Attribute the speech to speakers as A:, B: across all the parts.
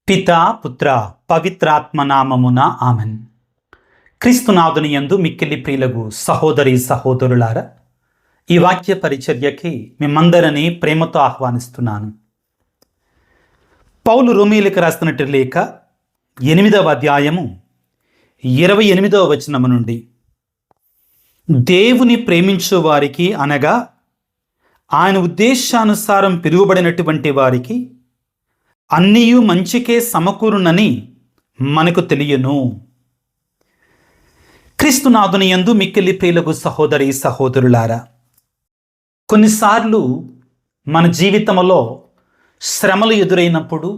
A: పితా పుత్ర పవిత్రాత్మ నామమున ఆమెన్. క్రీస్తునాథుని యందు మిక్కిలి ప్రియులగు సహోదరి సహోదరులారా, ఈ వాక్య పరిచర్యకి మిమ్మందరినీ ప్రేమతో ఆహ్వానిస్తున్నాను. పౌలు రోమీయులకు రాస్తున్నట్టు లేఖ 8వ అధ్యాయము 28వ వచనము నుండి, దేవుని ప్రేమించు వారికి అనగా ఆయన ఉద్దేశానుసారం పిలువబడినటువంటి వారికి అన్నీయు మంచికే సమకూరునని మనకు తెలియను. క్రీస్తునాథుని యందు మిక్కిలి ప్రియులగు సహోదరి సహోదరులారా, కొన్నిసార్లు మన జీవితంలో శ్రమలు ఎదురైనప్పుడు,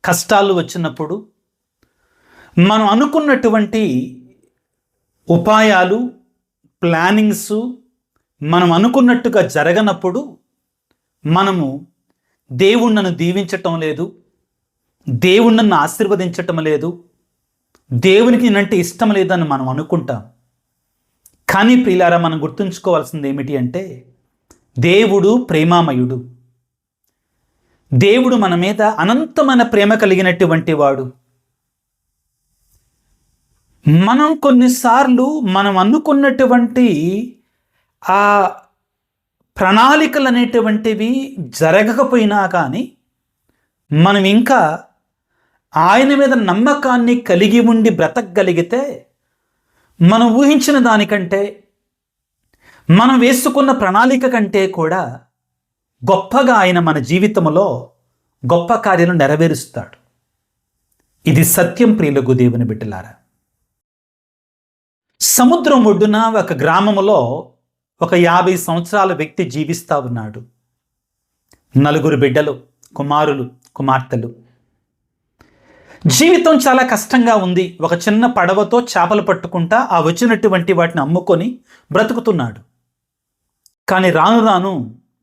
A: కష్టాలు వచ్చినప్పుడు, మనం అనుకున్నటువంటి ఉపాయాలు, ప్లానింగ్స్ మనం అనుకున్నట్టుగా జరగనప్పుడు మనము దేవుడు నన్ను దీవించటం లేదు, దేవుడు నన్ను ఆశీర్వదించటం లేదు, దేవునికి నేనంటే ఇష్టం లేదని మనం అనుకుంటాం. కానీ ప్రియులారా, మనం గుర్తుంచుకోవాల్సింది ఏమిటి అంటే, దేవుడు ప్రేమామయుడు. దేవుడు మన మీద అనంతమైన ప్రేమ కలిగినటువంటి వాడు. మనం కొన్నిసార్లు మనం అనుకున్నటువంటి ఆ ప్రణాళికలు అనేటువంటివి జరగకపోయినా కానీ మనం ఇంకా ఆయన మీద నమ్మకాన్ని కలిగి ఉండి బ్రతకగలిగితే, మనం ఊహించిన దానికంటే, మనం వేసుకున్న ప్రణాళిక కంటే కూడా గొప్పగా ఆయన మన జీవితంలో గొప్ప కార్యాలను నెరవేరుస్తాడు. ఇది సత్యం ప్రియులకు దేవుని బిడ్డలారా. సముద్రం ఒడ్డున ఒక గ్రామంలో ఒక 50 సంవత్సరాల వ్యక్తి జీవిస్తూ ఉన్నాడు. 4 బిడ్డలు, కుమారులు, కుమార్తెలు. జీవితం చాలా కష్టంగా ఉంది. ఒక చిన్న పడవతో చేపలు పట్టుకుంటా ఆ వచ్చినటువంటి వాటిని అమ్ముకొని బ్రతుకుతున్నాడు. కానీ రాను రాను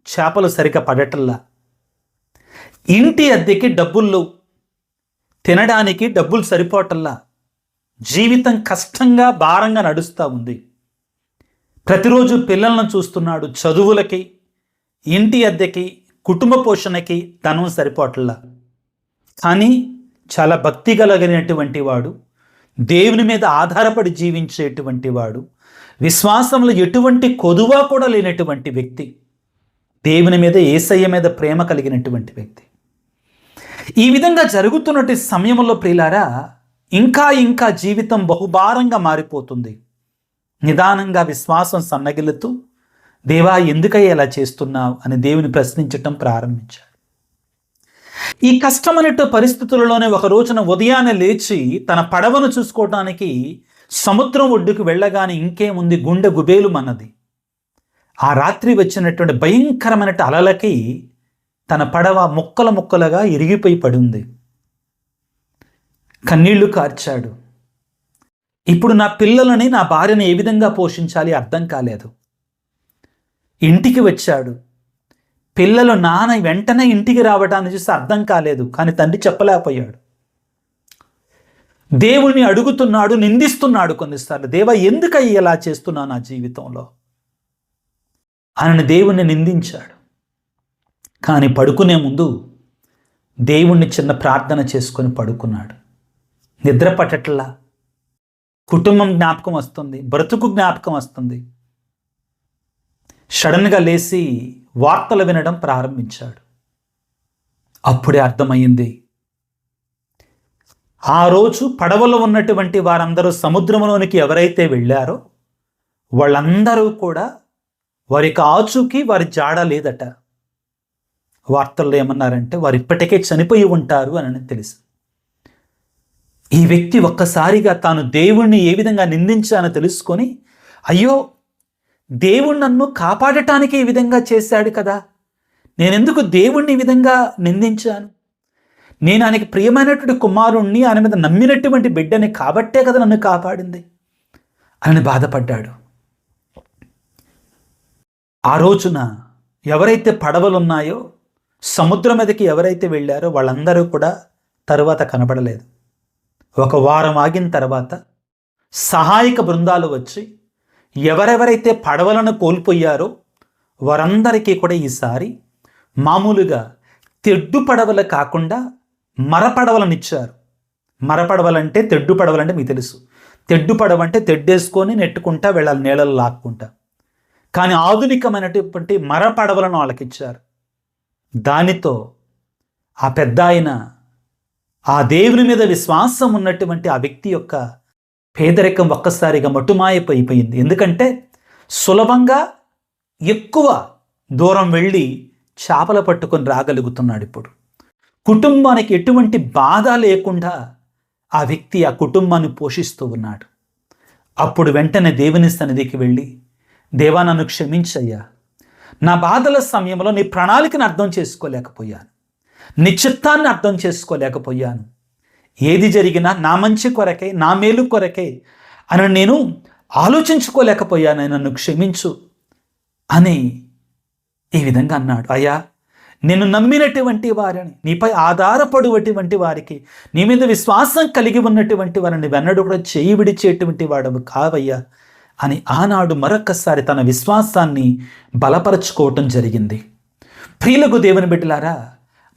A: చేపలు సరిగా పడటల్లా, ఇంటి అద్దెకి డబ్బులు, తినడానికి డబ్బులు సరిపోవటల్లా, జీవితం కష్టంగా భారంగా నడుస్తూ ఉంది. ప్రతిరోజు పిల్లలను చూస్తున్నాడు. చదువులకి, ఇంటి అద్దెకి, కుటుంబ పోషణకి ధనం సరిపోవట్లా. కానీ చాలా భక్తి కలిగినటువంటి వాడు, దేవుని మీద ఆధారపడి జీవించేటువంటి వాడు, విశ్వాసంలో ఎటువంటి కొదువ కూడా లేనటువంటి వ్యక్తి, దేవుని మీద, యేసయ్య మీద ప్రేమ కలిగినటువంటి వ్యక్తి. ఈ విధంగా జరుగుతున్నటువంటి సమయంలో ప్రియులారా, ఇంకా జీవితం బహుభారంగా మారిపోతుంది. నిదానంగా విశ్వాసం సన్నగిలుతూ, దేవా ఎందుకయ్యా ఇలా చేస్తున్నావు అని దేవుని ప్రశ్నించటం ప్రారంభించాడు. ఈ కష్టమైన పరిస్థితులలోనే ఒక రోజున ఉదయాన్నే లేచి తన పడవను చూసుకోవడానికి సముద్రం ఒడ్డుకు వెళ్ళగానే ఇంకేముంది, గుండె గుబేలు అన్నది. ఆ రాత్రి వచ్చినటువంటి భయంకరమైన అలలకి తన పడవ ముక్కలు ముక్కలుగా ఇరిగిపోయి పడింది. కన్నీళ్లు కార్చాడు. ఇప్పుడు నా పిల్లలని, నా భార్యను ఏ విధంగా పోషించాలి అర్థం కాలేదు. ఇంటికి వచ్చాడు. పిల్లలు నాన్న వెంటనే ఇంటికి రావడాన్ని చూసి అర్థం కాలేదు. కానీ తండ్రి చెప్పలేకపోయాడు. దేవుని అడుగుతున్నాడు, నిందిస్తున్నాడు కొన్నిసార్లు. దేవా ఎందుకయ్యి ఇలా చేస్తున్నావు నా జీవితంలో? ఆయనను దేవుణ్ణి నిందించాడు. కానీ పడుకునే ముందు దేవుణ్ణి చిన్న ప్రార్థన చేసుకొని పడుకున్నాడు. నిద్ర పట్టట్లా, కుటుంబం జ్ఞాపకం వస్తుంది, బ్రతుకు జ్ఞాపకం వస్తుంది. సడన్గా లేచి వార్తలు వినడం ప్రారంభించాడు. అప్పుడే అర్థమైంది, ఆ రోజు పడవలో ఉన్నటువంటి వారందరూ సముద్రంలోనికి ఎవరైతే వెళ్ళారో వాళ్ళందరూ కూడా వారికి ఆచూకీ వారి జాడ లేదట. వార్తల్లో ఏమన్నారంటే వారు ఇప్పటికే చనిపోయి ఉంటారు అని తెలుసు. ఈ వ్యక్తి ఒక్కసారిగా తాను దేవుణ్ణి ఏ విధంగా నిందించానో తెలుసుకొని, అయ్యో దేవుడు నన్ను కాపాడటానికి ఈ విధంగా చేశాడు కదా, నేనెందుకు దేవుణ్ణి ఈ విధంగా నిందించాను? నేను ఆయనకి ప్రియమైనటువంటి కుమారుణ్ణి, ఆయన మీద నమ్మినటువంటి బిడ్డని కాబట్టే కదా నన్ను కాపాడింది అని బాధపడ్డాడు. ఆ రోజున ఎవరైతే పడవలున్నాయో సముద్రం మీదకి ఎవరైతే వెళ్ళారో వాళ్ళందరూ కూడా తరువాత కనబడలేదు. ఒక వారం ఆగిన తర్వాత సహాయక బృందాలు వచ్చి ఎవరెవరైతే పడవలను కోల్పోయారో వారందరికీ కూడా ఈసారి మామూలుగా తెడ్డు పడవలు కాకుండా మరపడవలనిచ్చారు. మరపడవలంటే తెడ్డు పడవలంటే మీకు తెలుసు. తెడ్డు పడవ అంటే తెడ్డేసుకొని నెట్టుకుంటా వెళ్ళాలి, నీళ్ళలో లాక్కుంటా. కానీ ఆధునికమైనటువంటి మరపడవలను వాళ్ళకి ఇచ్చారు. దానితో ఆ పెద్ద ఆయన, ఆ దేవుని మీద విశ్వాసం ఉన్నటువంటి ఆ వ్యక్తి యొక్క పేదరికం ఒక్కసారిగా మటుమాయపోయిపోయింది. ఎందుకంటే సులభంగా ఎక్కువ దూరం వెళ్ళి చేపలు పట్టుకొని రాగలుగుతున్నాడు. ఇప్పుడు కుటుంబానికి ఎటువంటి బాధ లేకుండా ఆ వ్యక్తి ఆ కుటుంబాన్ని పోషిస్తూ ఉన్నాడు. అప్పుడు వెంటనే దేవుని సన్నిధికి వెళ్ళి, దేవా నన్ను క్షమించయ్యా, నా బాధల సమయంలో నీ ప్రణాళికను అర్థం చేసుకోలేకపోయాను, నీ చిత్తాన్ని అర్థం చేసుకోలేకపోయాను, ఏది జరిగినా నా మంచి కొరకే, నా మేలు కొరకే అని నేను ఆలోచించుకోలేకపోయాను, నన్ను క్షమించు అని ఈ విధంగా అన్నాడు. అయ్యా, నేను నమ్మినటువంటి వారిని, నీపై ఆధారపడువటువంటి వారికి, నీ మీద విశ్వాసం కలిగి ఉన్నటువంటి వారిని వెన్నడు కూడా చేయి విడిచేటువంటి వాడవు కావయ్యా అని ఆనాడు మరొక్కసారి తన విశ్వాసాన్ని బలపరచుకోవటం జరిగింది. ప్రియులకు దేవుని బిడ్డలారా,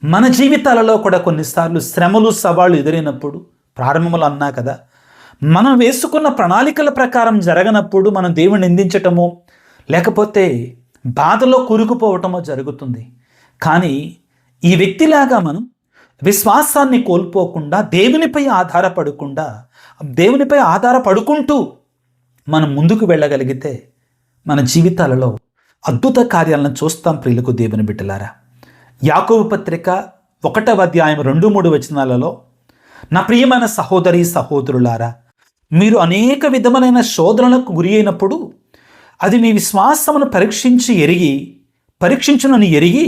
A: మన జీవితాలలో కూడా కొన్నిసార్లు శ్రమలు సవాళ్ళు ఎదురైనప్పుడు, ప్రారంభంలో అన్నా కదా, మనం వేసుకున్న ప్రణాళికల ప్రకారం జరగనప్పుడు మనం దేవుని నిందించటమో లేకపోతే బాధలో కూరుకుపోవటమో జరుగుతుంది. కానీ ఈ వ్యక్తిలాగా మనం విశ్వాసాన్ని కోల్పోకుండా, దేవునిపై ఆధారపడుకుంటూ మనం ముందుకు వెళ్ళగలిగితే మన జీవితాలలో అద్భుత కార్యాలను చూస్తాం. ప్రియులకు దేవుని బిడ్డలారా, యాకోబు పత్రిక 1వ అధ్యాయం 2-3 వచనాలలో, నా ప్రియమైన సహోదరి సహోదరులారా, మీరు అనేక విధములైన శోధనలకు గురి అయినప్పుడు అది మీ విశ్వాసమును పరీక్షించునని ఎరిగి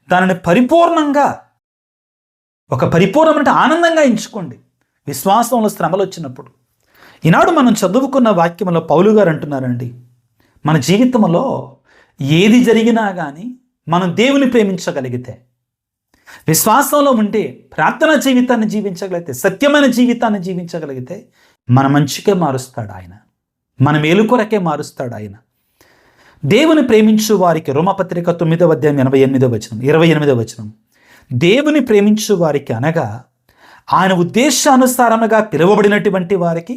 A: దానిని పరిపూర్ణంగా, ఒక పరిపూర్ణమైన ఆనందంగా ఎంచుకోండి విశ్వాసంలో శ్రమలు వచ్చినప్పుడు. ఈనాడు మనం చదువుకున్న వాక్యంలో పౌలు గారు అంటున్నారండి, మన జీవితంలో ఏది జరిగినా కానీ మనం దేవుని ప్రేమించగలిగితే, విశ్వాసంలో ఉంటే, ప్రార్థనా జీవితాన్ని జీవించగలిగితే, సత్యమైన జీవితాన్ని జీవించగలిగితే మన మంచికే మారుస్తాడు ఆయన, మన మేలు కొరకే మారుస్తాడు ఆయన. దేవుని ప్రేమించు వారికి, రోమపత్రిక 9వ అధ్యాయం 28వ వచనం, దేవుని ప్రేమించు వారికి అనగా ఆయన ఉద్దేశానుసారముగా పిలువబడినటువంటి వారికి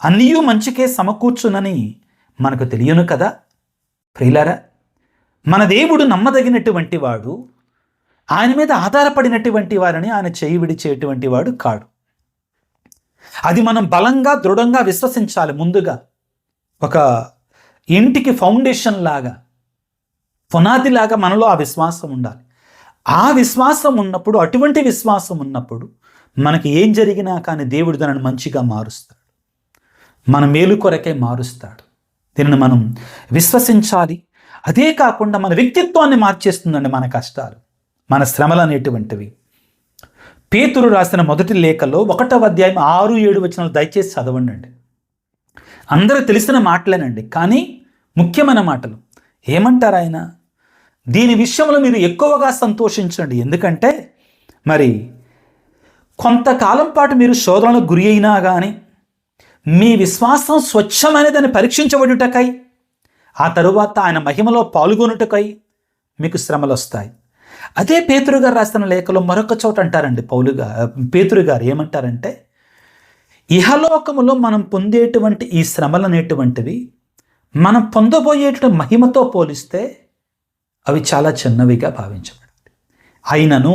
A: అన్నీయూ మంచికే సమకూర్చునని మనకు తెలియను కదా. ప్రియులారా, మన దేవుడు నమ్మదగినటువంటి వాడు, ఆయన మీద ఆధారపడినటువంటి వారిని ఆయన చేయి విడిచేటువంటి వాడు కాడు. అది మనం బలంగా దృఢంగా విశ్వసించాలి. ముందుగా ఒక ఇంటికి ఫౌండేషన్ లాగా, పునాది లాగా మనలో ఆ విశ్వాసం ఉండాలి. ఆ విశ్వాసం ఉన్నప్పుడు, అటువంటి విశ్వాసం ఉన్నప్పుడు మనకి ఏం జరిగినా కానీ దేవుడు దానిని మంచిగా మారుస్తాడు, మన మేలు కొరకే మారుస్తాడు. దీనిని మనం విశ్వసించాలి. అదే కాకుండా మన వ్యక్తిత్వాన్ని మార్చేస్తుందండి మన కష్టాలు, మన శ్రమలు అనేటువంటివి. పేతురు రాసిన మొదటి లేఖలో 1వ అధ్యాయం 6-7 వచనాలు దయచేసి చదవండి. అందరూ తెలిసిన మాటలేనండి, కానీ ముఖ్యమైన మాటలు. ఏమంటారు ఆయన? దీని విషయంలో మీరు ఎక్కువగా సంతోషించండి, ఎందుకంటే మరి కొంతకాలం పాటు మీరు శోధనలకు గురి అయినా కానీ మీ విశ్వాసం స్వచ్ఛమైనదని పరీక్షించబడుటకై, ఆ తరువాత ఆయన మహిమలో పాల్గొనుటకై మీకు శ్రమలు వస్తాయి. అదే పేతురు గారు రాసిన లేఖలో మరొక చోట అంటారండి. పేతురు గారు ఏమంటారంటే, ఇహలోకములో మనం పొందేటువంటి ఈ శ్రమలు అనేటువంటివి మనం పొందబోయేటువంటి మహిమతో పోలిస్తే అవి చాలా చిన్నవిగా భావించబడాలి. అయినను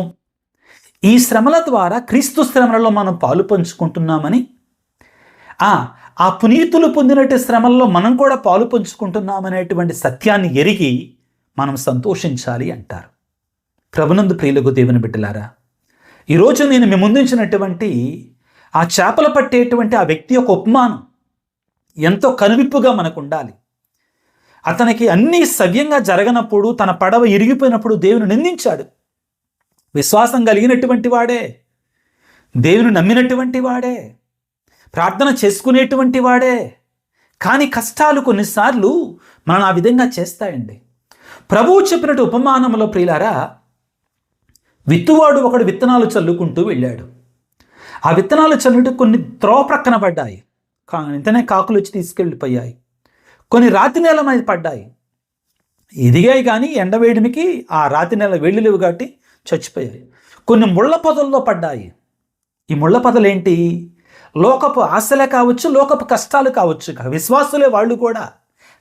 A: ఈ శ్రమల ద్వారా క్రీస్తు శ్రమలలో మనం పాలు పంచుకుంటున్నామని, ఆ పునీతులు పొందినట్టు శ్రమల్లో మనం కూడా పాలు పంచుకుంటున్నామనేటువంటి సత్యాన్ని ఎరిగి మనం సంతోషించాలి అంటారు. ప్రభునందు ప్రియులకు దేవుని బిడ్డలారా, ఈరోజు నేను మీ ముందుంచినటువంటి ఆ చేపలు పట్టేటువంటి ఆ వ్యక్తి యొక్క ఉపమానం ఎంతో కనువిప్పుగా మనకు ఉండాలి. అతనికి అన్నీ సవ్యంగా జరగనప్పుడు, తన పడవ ఇరిగిపోయినప్పుడు దేవుని నిందించాడు. విశ్వాసం కలిగినటువంటి వాడే, దేవుని నమ్మినటువంటి వాడే, ప్రార్థన చేసుకునేటువంటి వాడే. కానీ కష్టాలు కొన్నిసార్లు మనం ఆ విధంగా చేస్తాయండి. ప్రభువు చెప్పినట్టు ఉపమానంలో ప్రియులారా, విత్తువాడు ఒకడు విత్తనాలు చల్లుకుంటూ వెళ్ళాడు. ఆ విత్తనాలు చల్లుటూ కొన్ని త్రోవ ప్రక్కన పడ్డాయి, వెంటనే కాకులు వచ్చి తీసుకెళ్ళిపోయాయి. కొన్ని రాతి నేల మీద పడ్డాయి, ఎదిగాయి కానీ ఎండవేడిమికి ఆ రాతి నేల వెళ్ళలేవు కాబట్టి చచ్చిపోయాయి. కొన్ని ముళ్ళ పొదల్లో పడ్డాయి. ఈ ముళ్ళ పొదలేంటి? లోకపు ఆశలే కావచ్చు, లోకపు కష్టాలు కావచ్చు. విశ్వాసులే వాళ్ళు కూడా.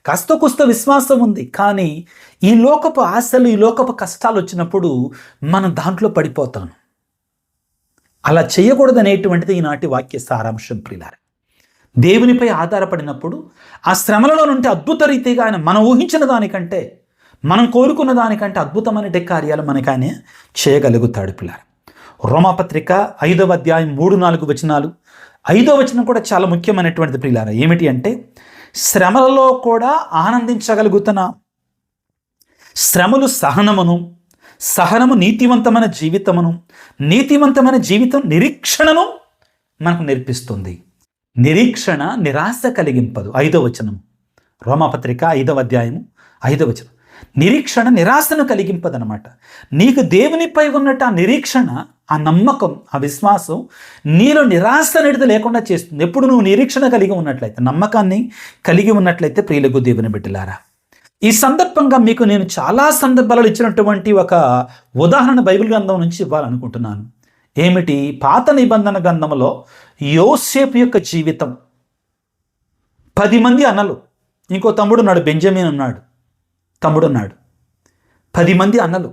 A: కాస్త కుస్త విశ్వాసం ఉంది, కానీ ఈ లోకపు ఆశలు, ఈ లోకపు కష్టాలు వచ్చినప్పుడు మనం దాంట్లో పడిపోతాను. అలా చేయకూడదనేటువంటిది ఈనాటి వాక్య సారాంశం ప్రియులారా. దేవునిపై ఆధారపడినప్పుడు ఆ శ్రమలలో నుండి అద్భుత రీతిగా ఆయన మనం ఊహించిన దానికంటే, మనం కోరుకున్న దానికంటే అద్భుతమైన కార్యాలు మనకు ఆయన చేయగలుగుతాడు పిల్లారా. రోమాపత్రిక 5వ అధ్యాయం 3-4 వచనాలు. 5వ వచనం కూడా చాలా ముఖ్యమైనటువంటిది ప్రియులారా. ఏమిటి అంటే, శ్రమలలో కూడా ఆనందించగలుగుతున్నా. శ్రమలు సహనమును, సహనము నీతివంతమైన జీవితమును, నీతివంతమైన జీవితం నిరీక్షణను మనకు నేర్పిస్తుంది. నిరీక్షణ నిరాశ కలిగింపదు. 5వ వచనం, రోమాపత్రిక 5వ అధ్యాయము 5వ వచనం. నిరీక్షణ నిరాశను కలిగింపదనమాట. నీకు దేవునిపై ఉన్నట్టు ఆ నిరీక్షణ, ఆ నమ్మకం, ఆ విశ్వాసం నీలో నిరాశ అనేది లేకుండా చేస్తుంది. ఎప్పుడు నువ్వు నిరీక్షణ కలిగి ఉన్నట్లయితే, నమ్మకాన్ని కలిగి ఉన్నట్లయితే ప్రియులకు దేవుని బిడ్డలారా. ఈ సందర్భంగా మీకు నేను చాలా సందర్భాలు ఇచ్చినటువంటి ఒక ఉదాహరణ బైబిల్ గ్రంథం నుంచి ఇవ్వాలనుకుంటున్నాను. ఏమిటి? పాత నిబంధన గ్రంథంలో యోసేపు యొక్క జీవితం. 10 మంది అన్నలు, ఇంకో తమ్ముడు ఉన్నాడు, బెంజమిన్ ఉన్నాడు, తమ్ముడు ఉన్నాడు. 10 మంది అన్నలు.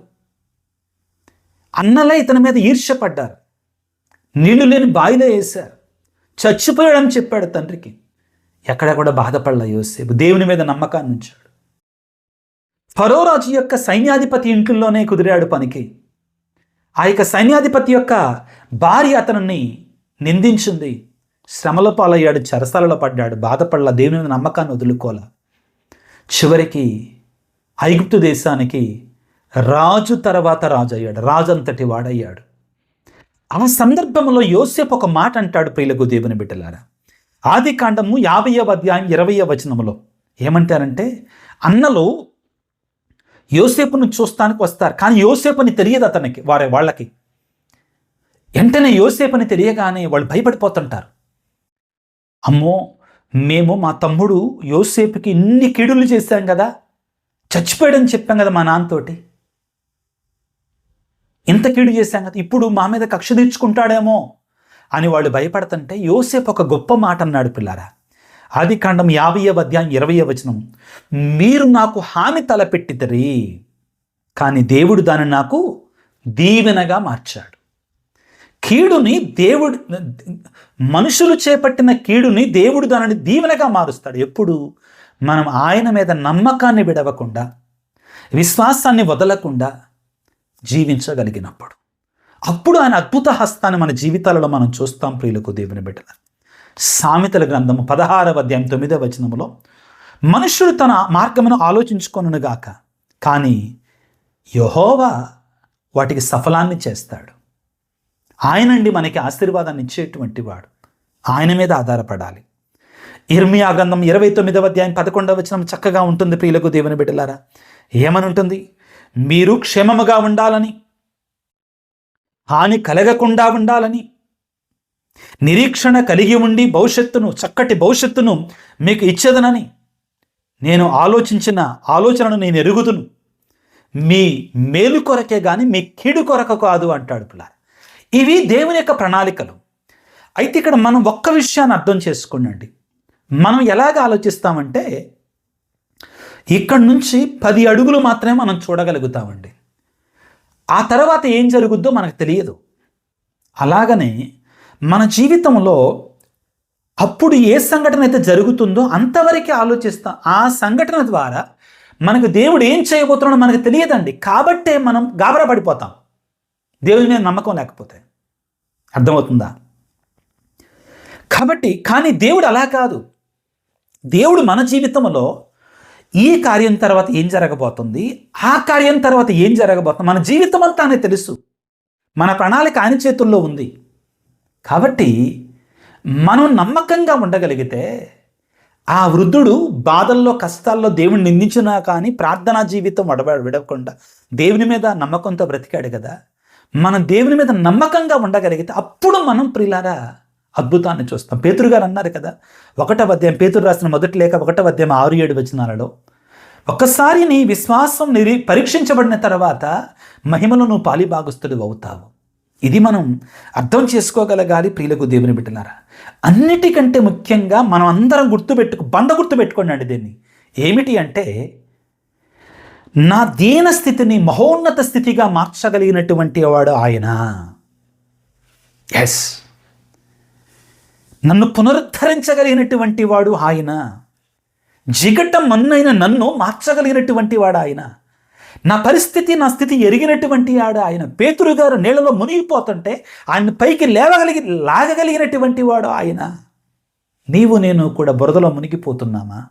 A: అన్నలే ఇతని మీద ఈర్ష్యపడ్డారు. నీళ్లు లేని బావిలో వేశారు. చచ్చిపోయాడని చెప్పాడు తండ్రికి. ఎక్కడ కూడా బాధపడలా యోసేపు. దేవుని మీద నమ్మకాన్ని ఉంచాడు. ఫరో రాజు యొక్క సైన్యాధిపతి ఇంట్లోనే కుదిరాడు పనికి. ఆ యొక్క సైన్యాధిపతి యొక్క భార్య అతనిని నిందించింది. శ్రమల పాలయ్యాడు, చెరసాలలో పడ్డాడు. బాధపడలా, దేవుని మీద నమ్మకాన్ని వదులుకోలా. చివరికి ఐగుప్తు దేశానికి రాజు తర్వాత రాజు అయ్యాడు. రాజు అంతటి వాడయ్యాడు. ఆ సందర్భంలో యోసేపు ఒక మాట అంటాడు ప్రియులకు దేవుని బిడ్డలారా. ఆదికాండము 50వ అధ్యాయం 20వ వచనంలో ఏమంటారంటే, అన్నలు యోసేపును చూస్తానికి వస్తారు, కానీ యోసేపుని తెలియదు అతనికి, వాళ్ళకి. వెంటనే యోసేపుని తెలియగానే వాళ్ళు భయపడిపోతుంటారు. అమ్మో, మేము మా తమ్ముడు యోసేపుకి ఇన్ని కీడులు చేశాం కదా, చచ్చిపోయాడని చెప్పాం కదా మా నాన్నతోటి, ఇంత కీడు చేశాం కదా, ఇప్పుడు మా మీద కక్ష తీర్చుకుంటాడేమో అని వాళ్ళు భయపడుతుంటే యోసేపు ఒక గొప్ప మాట అన్నాడు పిల్లారా. ఆదికాండం 50వ అధ్యాయం 20వ వచనం, మీరు నాకు హాని తలపెట్టిదరి, కానీ దేవుడు దాన్ని నాకు దీవెనగా మార్చాడు. కీడుని దేవుడు, మనుషులు చేపట్టిన కీడుని దేవుడు దానిని దీవెనగా మారుస్తాడు. ఎప్పుడు మనం ఆయన మీద నమ్మకాన్ని విడవకుండా, విశ్వాసాన్ని వదలకుండా జీవించగలిగినప్పుడు, అప్పుడు ఆయన అద్భుత హస్తాన్ని మన జీవితాలలో మనం చూస్తాం ప్రియులకు దేవుని బిడ్డల. సామెతల గ్రంథము 16వ అధ్యాయం 9వ వచనములో, మనుష్యుడు తన మార్గమును ఆలోచించుకొనుగాక, కానీ యెహోవా వాటికి సఫలాన్ని చేస్తాడు. ఆయనండి మనకి ఆశీర్వాదాన్ని ఇచ్చేటువంటి వాడు. ఆయన మీద ఆధారపడాలి. ఇర్మియా గ్రంథం 29వ అధ్యాయం 11వ వచనం చక్కగా ఉంటుంది ప్రియులకు దేవుని బిడ్డలారా. ఏమని ఉంటుంది? మీరు క్షేమముగా ఉండాలని, హాని కలగకుండా ఉండాలని, నిరీక్షణ కలిగి ఉండి భవిష్యత్తును, చక్కటి భవిష్యత్తును మీకు ఇచ్చేదనని నేను ఆలోచించిన ఆలోచనను నేను ఎరుగుదును, మీ మేలు కొరకే కానీ మీ కీడు కొరకు కాదు అంటాడు పిల్లారా. ఇవి దేవుని యొక్క ప్రణాళికలు. అయితే ఇక్కడ మనం ఒక్క విషయాన్ని అర్థం చేసుకోండి. మనం ఎలాగ ఆలోచిస్తామంటే, ఇక్కడి నుంచి 10 అడుగులు మాత్రమే మనం చూడగలుగుతామండి. ఆ తర్వాత ఏం జరుగుద్దో మనకు తెలియదు. అలాగనే మన జీవితంలో అప్పుడు ఏ సంఘటన అయితే జరుగుతుందో అంతవరకే ఆలోచిస్తాం. ఆ సంఘటన ద్వారా మనకు దేవుడు ఏం చేయబోతున్నాడో మనకు తెలియదండి. కాబట్టే మనం గాబరా పడిపోతాం, దేవుని మీద నమ్మకం లేకపోతే. అర్థమవుతుందా? కాబట్టి కానీ దేవుడు అలా కాదు. దేవుడు మన జీవితంలో ఈ కార్యం తర్వాత ఏం జరగబోతుంది, ఆ కార్యం తర్వాత ఏం జరగబోతుంది, మన జీవితం అంతా ఆయనకు తెలుసు. మన ప్రణాళిక ఆయన చేతుల్లో ఉంది. కాబట్టి మనం నమ్మకంగా ఉండగలిగితే, ఆ వృద్ధుడు బాధల్లో కష్టాల్లో దేవుని నిందించినా కానీ ప్రార్థనా జీవితం విడవకుండా దేవుని మీద నమ్మకంతో బ్రతికాడు కదా. మనం దేవుని మీద నమ్మకంగా ఉండగలిగితే అప్పుడు మనం ప్రియులారా అద్భుతాన్ని చూస్తాం. పేతురు గారు అన్నారు కదా, 1వ అధ్యాయం, పేతురు రాసిన మొదటి లేఖ 1వ అధ్యాయం 6-7 వచనాలలో, ఒక్కసారి నీ విశ్వాసం పరీక్షించబడిన తర్వాత మహిమలో నువ్వు పాలిభాగస్తుడు అవుతావు. ఇది మనం అర్థం చేసుకోగలగాలి ప్రియులకు దేవుని బిడ్డలారా. అన్నిటికంటే ముఖ్యంగా మనం అందరం గుర్తుపెట్టుకోండి అండి దీన్ని. ఏమిటి అంటే, నా దీన స్థితిని మహోన్నత స్థితిగా మార్చగలిగినటువంటి వాడు ఆయన. ఎస్, నన్ను పునరుద్ధరించగలిగినటువంటి వాడు ఆయన. జిగట మన్నైన నన్ను మార్చగలిగినటువంటి వాడు ఆయన. నా పరిస్థితి, నా స్థితి ఎరిగినటువంటి వాడు ఆయన. పేతురు గారు నీళ్ళలో మునిగిపోతుంటే ఆయన పైకి లాగగలిగినటువంటి వాడు ఆయన. నీవు నేను కూడా బురదలో మునిగిపోతున్నామా?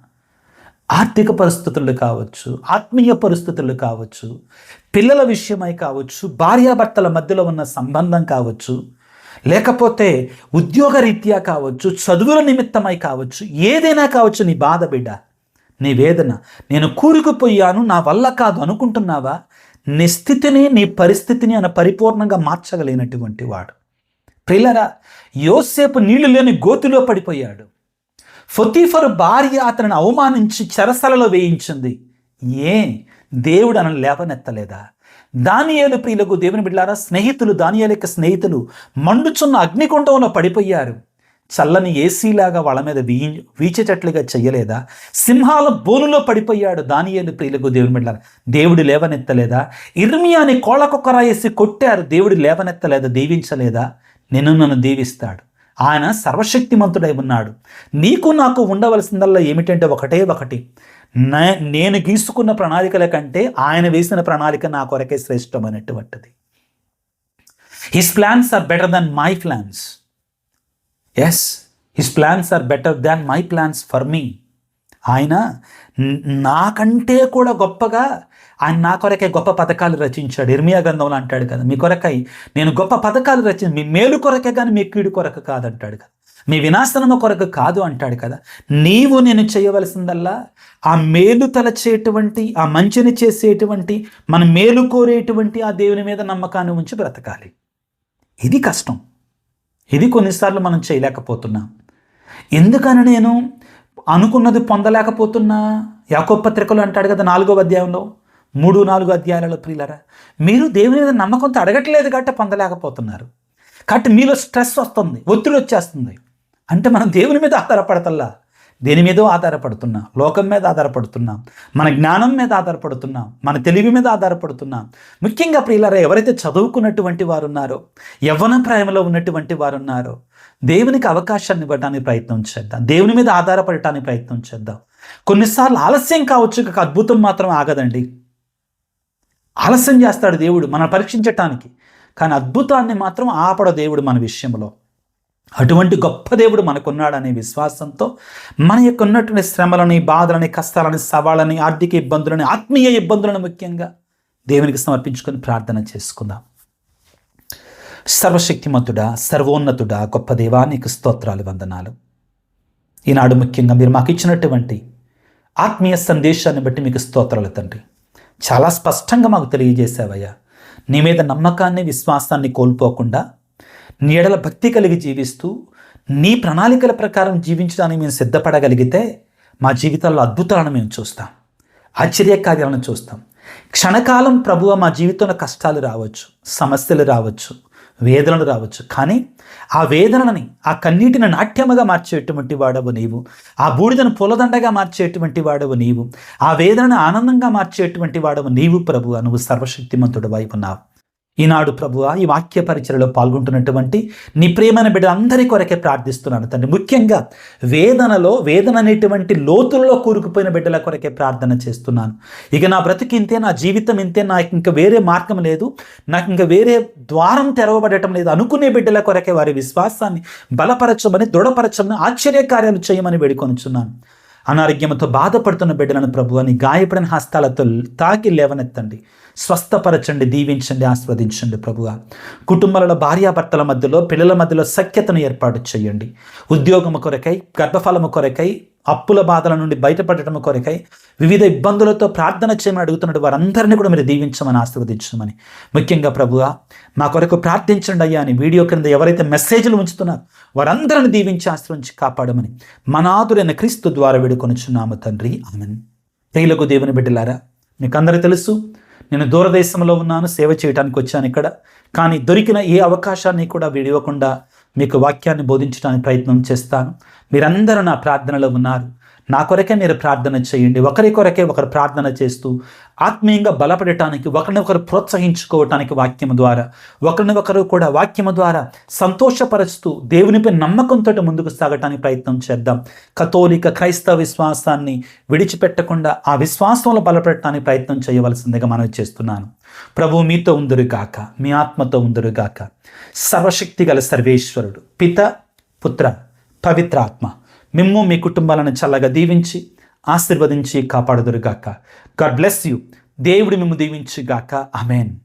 A: ఆర్థిక పరిస్థితులు కావచ్చు, ఆత్మీయ పరిస్థితులు కావచ్చు, పిల్లల విషయమై కావచ్చు, భార్యాభర్తల మధ్యలో ఉన్న సంబంధం కావచ్చు, లేకపోతే ఉద్యోగరీత్యా కావచ్చు, చదువుల నిమిత్తమై కావచ్చు, ఏదైనా కావచ్చు. నీ బాధ బిడ్డ, నీ వేదన, నేను కూరుకుపోయాను, నా వల్ల కాదు అనుకుంటున్నావా? నీ స్థితిని, నీ పరిస్థితిని ఆయన పరిపూర్ణంగా మార్చగలిగినటువంటి వాడు. ప్రియులారా, యోసేపు నీళ్లు లేని గోతిలో పడిపోయాడు. పొతీఫరు భార్య అతనిని అవమానించి చెరసలలో వేయించింది. దేవుడు అని లేవనెత్తలేదా? దానియేలు ప్రియులకు దేవుని బిడ్డలారా, దానియేలు యొక్క స్నేహితులు మండుచున్న అగ్నికుండంలో పడిపోయారు. చల్లని ఏసీలాగా వాళ్ళ మీద వీచేటట్లుగా చెయ్యలేదా? సింహాల బోనులో పడిపోయాడు దానియేలు ప్రియులకు దేవుని బిడ్డలారా, దేవుడు లేవనెత్తలేదా? ఇర్మియాని కోళ్ళకొక్కరా వేసి కొట్టారు, దేవుడు లేవనెత్తలేదా? దీవించలేదా? నన్ను దీవిస్తాడు. ఆయన సర్వశక్తిమంతుడై ఉన్నాడు. నీకు నాకు ఉండవలసిందల్లా ఏమిటంటే ఒకటి, నేను గీసుకున్న ప్రణాళికల కంటే ఆయన వేసిన ప్రణాళిక నా కొరకే శ్రేష్టమైనటువంటిది. His plans are better than my plans. Yes, his plans are better than my plans for me. ఆయన నాకంటే కూడా గొప్పగా, ఆయన నా కొరకై గొప్ప పథకాలు రచించాడు. ఇర్మియా గ్రంథంలో అంటాడు కదా, మీ కొరకై నేను గొప్ప పథకాలు మీ మేలు కొరకే కానీ మీ కీడు కొరకు కాదంటాడు కదా, మీ వినాశనము కొరకు కాదు అంటాడు కదా. నీవు నేను చేయవలసిందల్లా ఆ మేలు తలచేటువంటి, ఆ మంచిని చేసేటువంటి, మన మేలు కోరేటువంటి ఆ దేవుని మీద నమ్మకాన్ని ఉంచి బ్రతకాలి. ఇది కష్టం. ఇది కొన్నిసార్లు మనం చేయలేకపోతున్నాం. ఎందుకని నేను అనుకున్నది పొందలేకపోతున్నా? యాకోబు పత్రికలో అంటాడు కదా 4వ అధ్యాయంలో, 3-4 అధ్యాయాలలో, ప్రియులారా, మీరు దేవుని మీద నమ్మకంతో అడగట్లేదు కాబట్టి పొందలేకపోతున్నారు. కాబట్టి మీలో స్ట్రెస్ వస్తుంది, ఒత్తిడి వచ్చేస్తుంది. అంటే మనం దేవుని మీద ఆధారపడతల్లా, దేని మీదో ఆధారపడుతున్నాం. లోకం మీద ఆధారపడుతున్నాం, మన జ్ఞానం మీద ఆధారపడుతున్నాం, మన తెలివి మీద ఆధారపడుతున్నాం. ముఖ్యంగా ప్రియులారా, ఎవరైతే చదువుకున్నటువంటి వారు ఉన్నారో, యవ్వన ప్రాయంలో ఉన్నటువంటి వారు ఉన్నారో, దేవునికి అవకాశాన్ని ఇవ్వడానికి ప్రయత్నం చేద్దాం. దేవుని మీద ఆధారపడటానికి ప్రయత్నం చేద్దాం. కొన్నిసార్లు ఆలస్యం కావచ్చు, అద్భుతం మాత్రం ఆగదండి. ఆలస్యం చేస్తాడు దేవుడు మనం పరీక్షించటానికి, కానీ అద్భుతాన్ని మాత్రం ఆపడ దేవుడు మన విషయంలో. అటువంటి గొప్ప దేవుడు మనకున్నాడనే విశ్వాసంతో మన యొక్క ఉన్నటువంటి శ్రమలని, బాధలని, కష్టాలని, సవాళ్ళని, ఆర్థిక ఇబ్బందులని, ఆత్మీయ ఇబ్బందులను ముఖ్యంగా దేవునికి సమర్పించుకొని ప్రార్థన చేసుకుందాం. సర్వశక్తిమంతుడా, సర్వోన్నతుడా, గొప్ప దేవా, నీకు స్తోత్రాలు, వందనాలు. ఈనాడు ముఖ్యంగా మీరు మాకు ఇచ్చినటువంటి ఆత్మీయ సందేశాన్ని బట్టి మీకు స్తోత్రాలు తండ్రి. చాలా స్పష్టంగా మాకు తెలియజేశావయ్యా. నీ మీద నమ్మకాన్ని, విశ్వాసాన్ని కోల్పోకుండా నీ ఎడల భక్తి కలిగి జీవిస్తూ నీ ప్రణాళికల ప్రకారం జీవించడానికి మేము సిద్ధపడగలిగితే మా జీవితాల్లో అద్భుతాలను మేము చూస్తాం, ఆశ్చర్యకార్యాలను చూస్తాం. క్షణకాలం ప్రభువ మా జీవితంలో కష్టాలు రావచ్చు, సమస్యలు రావచ్చు, వేదనలు రావచ్చు, కానీ ఆ వేదనని, ఆ కన్నీటిని నాట్యముగా మార్చేటువంటి వాడవు నీవు. ఆ బూడిదను పూలదండగా మార్చేటువంటి వాడవు నీవు. ఆ వేదనను ఆనందంగా మార్చేటువంటి వాడవు నీవు ప్రభువా. నువ్వు సర్వశక్తిమంతుడు వైపు ఉన్నావు. ఈనాడు ప్రభువా, ఈ వాక్య పరిచయలో పాల్గొంటున్నటువంటి నీ ప్రేమైన బిడ్డలందరి కొరకే ప్రార్థిస్తున్నాను తండ్రి. ముఖ్యంగా వేదన అనేటువంటి లోతుల్లో కూరుకుపోయిన బిడ్డల కొరకే ప్రార్థన చేస్తున్నాను. ఇక నా బ్రతికి ఇంతే, నా జీవితం ఇంతే, నాకు ఇంకా వేరే మార్గం లేదు, నాకు ఇంకా వేరే ద్వారం తెరవబడటం లేదు అనుకునే బిడ్డల కొరకే వారి విశ్వాసాన్ని బలపరచమని, దృఢపరచమని, ఆశ్చర్యకార్యాలు చేయమని వేడుకొనుచున్నాను. అనారోగ్యంతో బాధపడుతున్న బిడ్డలను ప్రభువా నీ గాయపడిన హస్తాలతో తాకి లేవనెత్తండి, స్వస్థపరచండి, దీవించండి, ఆస్వాదించండి ప్రభువా. కుటుంబాలలో భార్యాభర్తల మధ్యలో, పిల్లల మధ్యలో సఖ్యతను ఏర్పాటు చేయండి. ఉద్యోగము కొరకై, గర్భఫలము కొరకై, అప్పుల బాధల నుండి బయటపడటం కొరకై, వివిధ ఇబ్బందులతో ప్రార్థన చేయమని అడుగుతున్నట్టు వారందరినీ కూడా మీరు దీవించమని, ఆశీర్వదించమని, ముఖ్యంగా ప్రభువా మా కొరకు ప్రార్థించండి అయ్యా అని వీడియో కింద ఎవరైతే మెసేజ్లు ఉంచుతున్నారో వారందరిని దీవించి ఆశ్రయించి కాపాడమని మనాదురైన క్రీస్తు ద్వారా వేడుకొనుచున్నాము తండ్రి, ఆమేన్. ప్రియులకు దేవుని బిడ్డలారా, మీకు అందరూ తెలుసు, నేను దూరదేశంలో ఉన్నాను, సేవ చేయడానికి వచ్చాను ఇక్కడ. కానీ దొరికిన ఏ అవకాశాన్ని కూడా విడివకుండా మీకు వాక్యాన్ని బోధించడానికి ప్రయత్నం చేస్తాను. మీరందరూ నా ప్రార్థనలో ఉన్నారు. నా కొరకే మీరు ప్రార్థన చేయండి. ఒకరి కొరకే ఒకరు ప్రార్థన చేస్తూ ఆత్మీయంగా బలపడటానికి, ఒకరినొకరు ప్రోత్సహించుకోవటానికి వాక్యము ద్వారా, ఒకరినొకరు కూడా వాక్యము ద్వారా సంతోషపరుస్తూ దేవునిపై నమ్మకంతో ముందుకు సాగటానికి ప్రయత్నం చేద్దాం. కథోలిక క్రైస్తవ విశ్వాసాన్ని విడిచిపెట్టకుండా ఆ విశ్వాసంలో బలపడటానికి ప్రయత్నం చేయవలసిందిగా మనవి చేస్తున్నాను. ప్రభువు మీతో ఉందురుగాక, మీ ఆత్మతో ఉందురుగాక. సర్వశక్తి గల సర్వేశ్వరుడు పిత, పుత్ర, పవిత్రాత్మ మిమ్ము మీ కుటుంబాలను చల్లగా దీవించి ఆశీర్వదించి కాపాడుదురుగాక. God bless you. దేవుడు మిమ్ము దీవించుగాక. ఆమేన్.